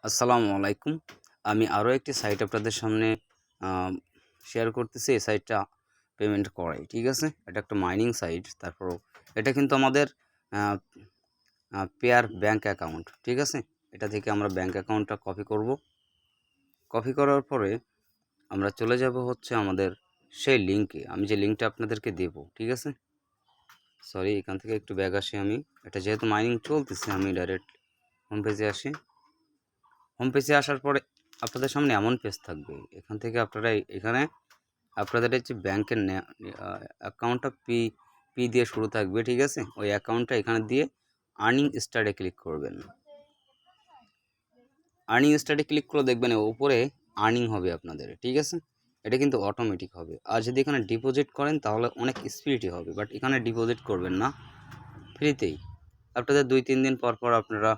আসসালামু আলাইকুম। আমি আরও একটি সাইট আপনাদের সামনে শেয়ার করতেছি। এই সাইটটা পেমেন্ট করাই, ঠিক আছে? এটা একটা মাইনিং সাইট। তারপরও এটা কিন্তু আমাদের পেয়ার ব্যাঙ্ক অ্যাকাউন্ট, ঠিক আছে? এটা থেকে আমরা ব্যাঙ্ক অ্যাকাউন্টটা কপি করব। কপি করার পরে আমরা চলে যাব হচ্ছে আমাদের সেই লিঙ্কে। আমি যে লিঙ্কটা আপনাদেরকে দেব, ঠিক আছে? সরি, এখান থেকে একটু ব্যাক আসি আমি। এটা যেহেতু মাইনিং চলতেছে, আমি ডাইরেক্ট হোম পেজে আসি। হোম পেজে আসার পরে আপনাদের সামনে এমন পেজ থাকবে। এখান থেকে আপনারা এখানে আপনাদের হচ্ছে ব্যাংকের অ্যাকাউন্টটা পি দিয়ে শুরু থাকবে, ঠিক আছে? ওই অ্যাকাউন্টটা এখানে দিয়ে আর্নিং স্টার্টে ক্লিক করবেন। আর্নিং স্টার্টে ক্লিক করে দেখবেন উপরে আর্নিং হবে আপনাদের, ঠিক আছে? এটা কিন্তু অটোমেটিক হবে। আর যদি এখানে ডিপোজিট করেন তাহলে অনেক স্পিডই হবে, বাট এখানে ডিপোজিট করবেন না, ফ্রিতেই আপনাদের 2-3 দিন পর পর আপনারা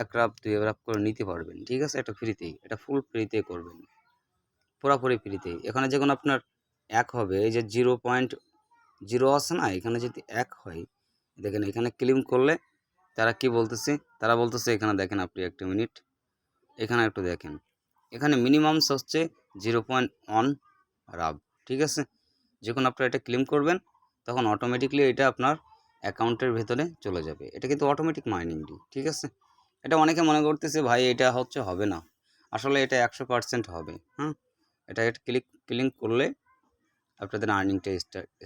1 রাপ 2 রাপ করে নিতে পারবেন, ঠিক আছে? এটা ফ্রিতেই, এটা ফুল ফ্রিতে করবেন, পুরোপুরি ফ্রিতেই। এখানে যখন আপনার 1 হবে, এই যে 0.0 আছে না, এখানে যদি 1 হয়, দেখেন এখানে ক্লেম করলে তারা কি বলতেছে, তারা বলতেছে এখানে দেখেন, আপনি একটা মিনিট এখানে একটু দেখেন, এখানে মিনিমামস হচ্ছে 0.1 রাব, ঠিক আছে? যখন আপনারা এটা ক্লেম করবেন তখন অটোমেটিকলি এটা আপনার অ্যাকাউন্টের ভেতরে চলে যাবে। এটা কিন্তু অটোমেটিক মাইনিংটি, ঠিক আছে? এটা অনেকে মনে করতেছে ভাই এটা হচ্ছে হবে না, আসলে এটা 100% হবে। হ্যাঁ, এটা ক্লিক করলে আপনাদের আর্নিংটা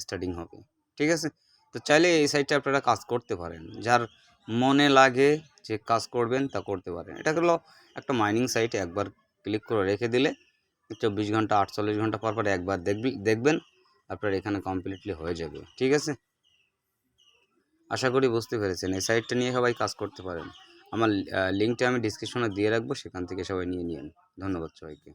স্টার্টিং হবে, ঠিক আছে? তো চাইলে এই সাইটটা আপনারা কাজ করতে পারেন, যার মনে লাগে যে কাজ করবেন তা করতে পারেন। এটা হলো একটা মাইনিং সাইট, একবার ক্লিক করে রেখে দিলে 24 ঘন্টা 48 ঘন্টা পর পর একবার দেখবেন আপনার এখানে কমপ্লিটলি হয়ে যাবে, ঠিক আছে? আশা করি বুঝতে পেরেছেন। এই সাইটটা নিয়ে সবাই কাজ করতে পারেন। আমার লিঙ্কটা আমি ডিসক্রিপশনে দিয়ে রাখবো, সেখান থেকে সবাই নিয়ে নিন। ধন্যবাদ সবাইকে।